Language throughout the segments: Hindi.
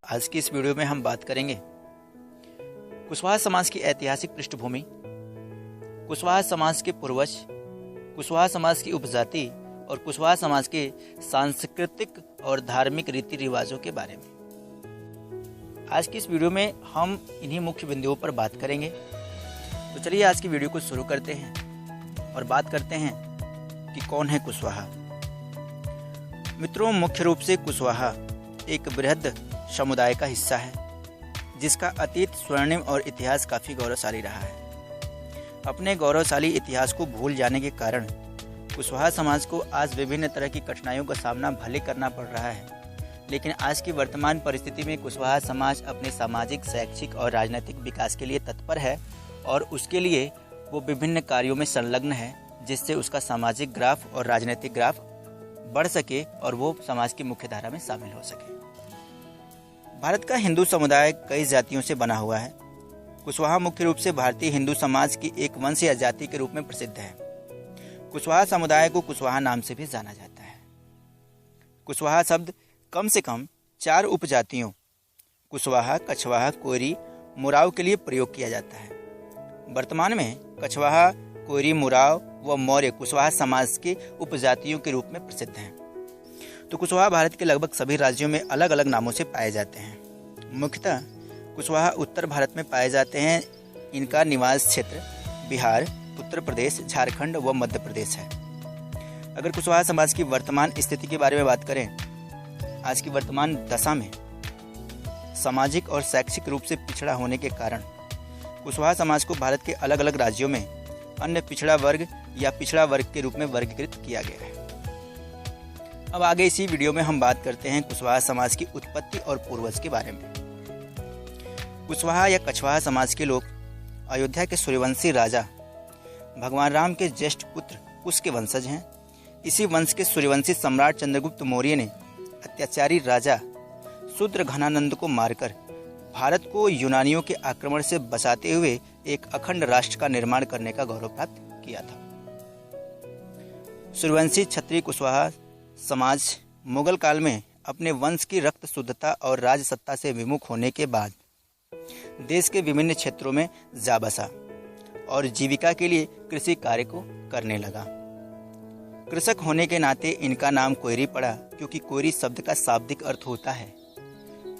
आज की इस वीडियो में हम बात करेंगे कुशवाहा समाज की ऐतिहासिक पृष्ठभूमि, कुशवाहा समाज के पूर्वज, कुशवाहा समाज की उपजाति और कुशवाहा समाज के सांस्कृतिक और धार्मिक रीति रिवाजों के बारे में। आज की इस वीडियो में हम इन्हीं मुख्य बिंदुओं पर बात करेंगे। तो चलिए आज की वीडियो को शुरू करते हैं और बात करते हैं कि कौन है कुशवाहा। मित्रों, मुख्य रूप से कुशवाहा एक बृहद समुदाय का हिस्सा है जिसका अतीत स्वर्णिम और इतिहास काफी गौरवशाली रहा है। अपने गौरवशाली इतिहास को भूल जाने के कारण कुशवाहा समाज को आज विभिन्न तरह की कठिनाइयों का सामना भले करना पड़ रहा है, लेकिन आज की वर्तमान परिस्थिति में कुशवाहा समाज अपने सामाजिक, शैक्षिक और राजनीतिक विकास के लिए तत्पर है और उसके लिए वो विभिन्न कार्यों में संलग्न है जिससे उसका सामाजिक ग्राफ और राजनीतिक ग्राफ बढ़ सके और वो समाज की मुख्य धारा में शामिल हो सके। भारत का हिंदू समुदाय कई जातियों से बना हुआ है। कुशवाहा मुख्य रूप से भारतीय हिंदू समाज की एक वंश या जाति के रूप में प्रसिद्ध है। कुशवाहा समुदाय को कुशवाहा नाम से भी जाना जाता है। कुशवाहा शब्द कम से कम 4 उपजातियों कुशवाहा, कछवाहा, कोयरी, मुराव के लिए प्रयोग किया जाता है। वर्तमान में कछवाहा, कोयरी, मुराव व मौर्य कुशवाहा समाज के उपजातियों के रूप में प्रसिद्ध हैं। तो कुशवाहा भारत के लगभग सभी राज्यों में अलग अलग नामों से पाए जाते हैं। मुख्यतः कुशवाहा उत्तर भारत में पाए जाते हैं। इनका निवास क्षेत्र बिहार, उत्तर प्रदेश, झारखंड व मध्य प्रदेश है। अगर कुशवाहा समाज की वर्तमान स्थिति के बारे में बात करें, आज की वर्तमान दशा में सामाजिक और शैक्षिक रूप से पिछड़ा होने के कारण कुशवाहा समाज को भारत के अलग अलग राज्यों में अन्य पिछड़ा वर्ग या पिछड़ा वर्ग के रूप में वर्गीकृत किया गया है। अब आगे इसी वीडियो में हम बात करते हैं कुशवाहा समाज की उत्पत्ति और पूर्वज के बारे में। कुशवाहा या कछवाहा समाज के लोग अयोध्या के सूर्यवंशी राजा भगवान राम के ज्येष्ठ पुत्र कुश के वंशज हैं। इसी वंश के सूर्यवंशी सम्राट चंद्रगुप्त मौर्य ने अत्याचारी राजा शूद्र घनानंद को मारकर भारत को यूनानियों के आक्रमण से बचाते हुए एक अखंड राष्ट्र का निर्माण करने का गौरव प्राप्त किया था। सूर्यवंशी क्षत्रिय कुशवाहा समाज मुगल काल में अपने वंश की रक्त शुद्धता और राजसत्ता से विमुख होने के बाद देश के विभिन्न क्षेत्रों में जा बसा और जीविका के लिए कृषि कार्य को करने लगा। कृषक होने के नाते इनका नाम कोयरी पड़ा, क्योंकि कोयरी शब्द का शाब्दिक अर्थ होता है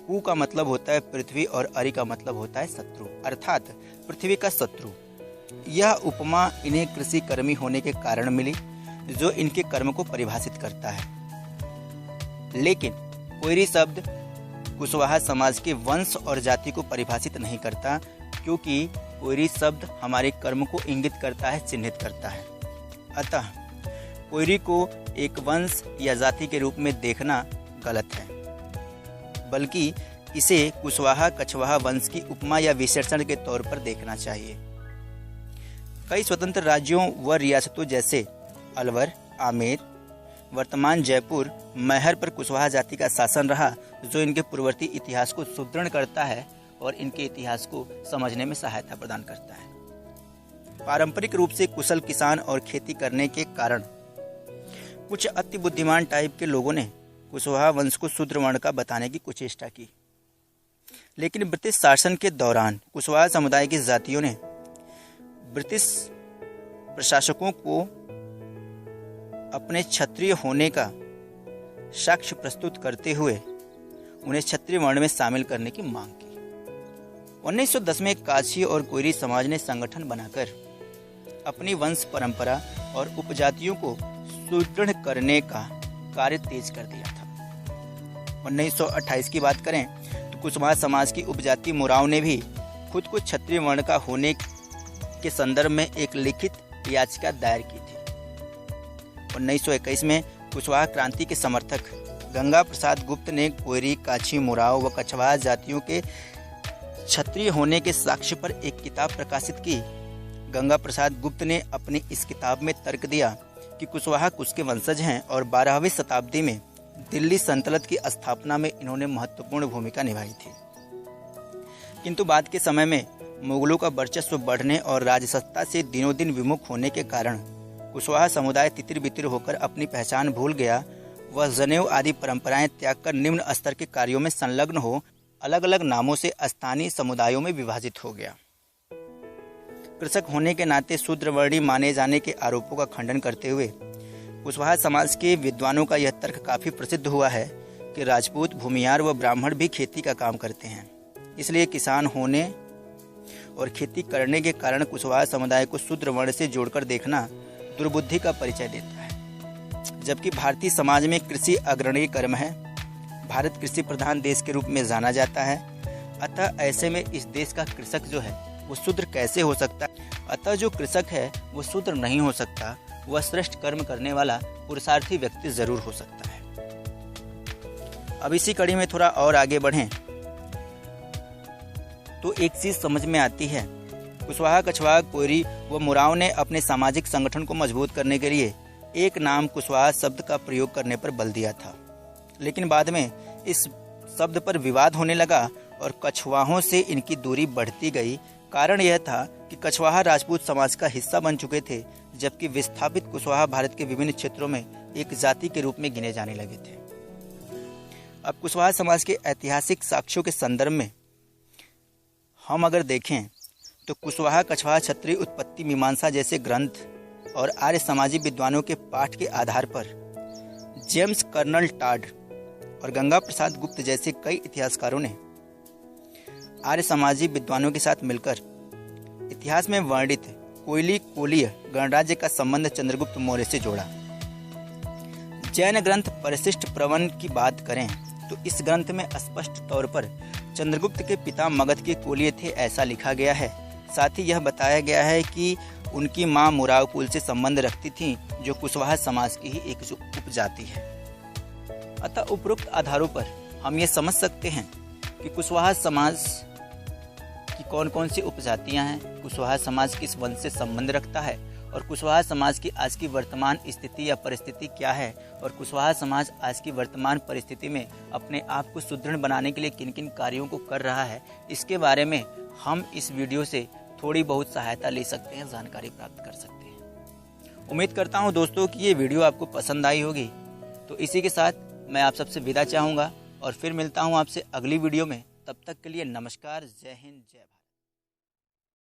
कु का मतलब होता है पृथ्वी और अरि का मतलब होता है शत्रु, अर्थात पृथ्वी का शत्रु। यह उपमा इन्हें कृषि कर्मी होने के कारण मिली, जो इनके कर्म को परिभाषित करता है। लेकिन कोयरी शब्द कुशवाहा समाज के वंश और जाति को परिभाषित नहीं करता, क्योंकि कोयरी शब्द हमारे कर्म को इंगित करता है, चिन्हित करता है। अतः कोयरी को एक वंश या जाति के रूप में देखना गलत है, बल्कि इसे कुशवाहा कछवाहा वंश की उपमा या विशेषण के तौर पर देखना चाहिए। कई स्वतंत्र राज्यों व रियासतों जैसे अलवर, आमेर, वर्तमान जयपुर, मैहर पर कुशवाहा जाति का शासन रहा, जो इनके पूर्ववर्ती इतिहास को सुदृढ़ करता है और इनके इतिहास को समझने में सहायता प्रदान करता है। पारंपरिक रूप से कुशल किसान और खेती करने के कारण कुछ अति बुद्धिमान टाइप के लोगों ने कुशवाहा वंश को शूद्र वर्ण का बताने की कुचेष्टा की, लेकिन ब्रिटिश शासन के दौरान कुशवाहा समुदाय की जातियों ने ब्रिटिश प्रशासकों को अपने क्षत्रिय होने का साक्ष्य प्रस्तुत करते हुए उन्हें क्षत्रिय वर्ण में शामिल करने की मांग की। 1910 में काछी और कोयरी समाज ने संगठन बनाकर अपनी वंश परंपरा और उपजातियों को सुदृढ़ करने का कार्य तेज कर दिया था। 1928 की बात करें तो कुशवाहा समाज की उपजाति मुराव ने भी खुद को क्षत्रिय वर्ण का होने के संदर्भ में एक लिखित याचिका दायर की थी। 1921 में कुशवाहा क्रांति के समर्थक गंगा प्रसाद गुप्त ने कोयरी, काछी, मुराव व कछवाहा जातियों के क्षत्रिय होने के साक्ष्य पर एक किताब प्रकाशित की। गंगा प्रसाद गुप्त ने अपनी इस किताब में तर्क दिया कि कुशवाहा कुश के वंशज हैं और 12वीं शताब्दी में दिल्ली सल्तनत की स्थापना में इन्होंने महत्वपूर्ण भूमिका निभाई थी। किंतु बाद के समय में मुगलों का वर्चस्व बढ़ने और राजसत्ता से दिनों दिन विमुख होने के कारण कुशवाहा समुदाय तितिर बितिर होकर अपनी पहचान भूल गया। वह जनेऊ आदि परंपराएं त्याग कर निम्न स्तर के कार्यों में संलग्न हो अलग अलग नामों से स्थानीय समुदायों में विभाजित हो गया। कृषक होने के नाते शूद्रवर्णी माने जाने के आरोपों का खंडन करते हुए कुशवाहा समाज के विद्वानों का यह तर्क काफी प्रसिद्ध हुआ है कि राजपूत, भूमियार व ब्राह्मण भी खेती का काम करते हैं, इसलिए किसान होने और खेती करने के कारण कुशवाहा समुदाय को शूद्र वर्ण से जोड़कर देखना दुर्बुद्धि का परिचय देता है। जबकि भारतीय समाज में कृषि अग्रणी कर्म है। भारत कृषि प्रधान देश के रूप में जाना जाता है, अतः ऐसे में इस देश का कृषक जो है वो शूद्र कैसे हो सकता है? अतः जो कृषक है वो शूद्र नहीं हो सकता, वह श्रेष्ठ कर्म करने वाला पुरुषार्थी व्यक्ति जरूर हो सकता है। अब इसी कड़ी में थोड़ा और आगे बढ़ें तो एक चीज समझ में आती है। कुशवाहा, कछवाहा, कोयरी व मुराव ने अपने सामाजिक संगठन को मजबूत करने के लिए एक नाम कुशवाहा शब्द का प्रयोग करने पर बल दिया था, लेकिन बाद में इस शब्द पर विवाद होने लगा और कछवाहों से इनकी दूरी बढ़ती गई। कारण यह था कि कछवाहा राजपूत समाज का हिस्सा बन चुके थे, जबकि विस्थापित कुशवाहा भारत के विभिन्न क्षेत्रों में एक जाति के रूप में गिने जाने लगे थे। अब कुशवाहा समाज के ऐतिहासिक साक्ष्यों के संदर्भ में हम अगर देखें तो कुशवाहा, कछवाहा, क्षत्रिय उत्पत्ति मीमांसा जैसे ग्रंथ और आर्य समाजी विद्वानों के पाठ के आधार पर जेम्स कर्नल टाड और गंगा प्रसाद गुप्त जैसे कई इतिहासकारों ने आर्य समाजी विद्वानों के साथ मिलकर इतिहास में वर्णित कोयली कोलीय गणराज्य का संबंध चंद्रगुप्त मौर्य से जोड़ा। जैन ग्रंथ परिशिष्ट प्रवन की बात करें तो इस ग्रंथ में स्पष्ट तौर पर चंद्रगुप्त के पिता मगध के कोलीय थे ऐसा लिखा गया है। साथ ही यह बताया गया है कि उनकी मां मुराव कुल से संबंध रखती थी, जो कुशवाहा समाज की ही एक उपजाति है। अतः उपरोक्त आधारों पर हम ये समझ सकते हैं कि कुशवाहा समाज की कौन कौन सी उपजातियां हैं, कुशवाहा समाज किस वंश से संबंध रखता है और कुशवाहा समाज की आज की वर्तमान स्थिति या परिस्थिति क्या है और कुशवाहा समाज आज की वर्तमान परिस्थिति में अपने आप को सुदृढ़ बनाने के लिए किन किन कार्यों को कर रहा है, इसके बारे में हम इस वीडियो से थोड़ी बहुत सहायता ले सकते हैं, जानकारी प्राप्त कर सकते हैं। उम्मीद करता हूं दोस्तों कि ये वीडियो आपको पसंद आई होगी। तो इसी के साथ मैं आप सबसे विदा चाहूँगा और फिर मिलता हूँ आपसे अगली वीडियो में। तब तक के लिए नमस्कार, जय हिंद, जय भारत।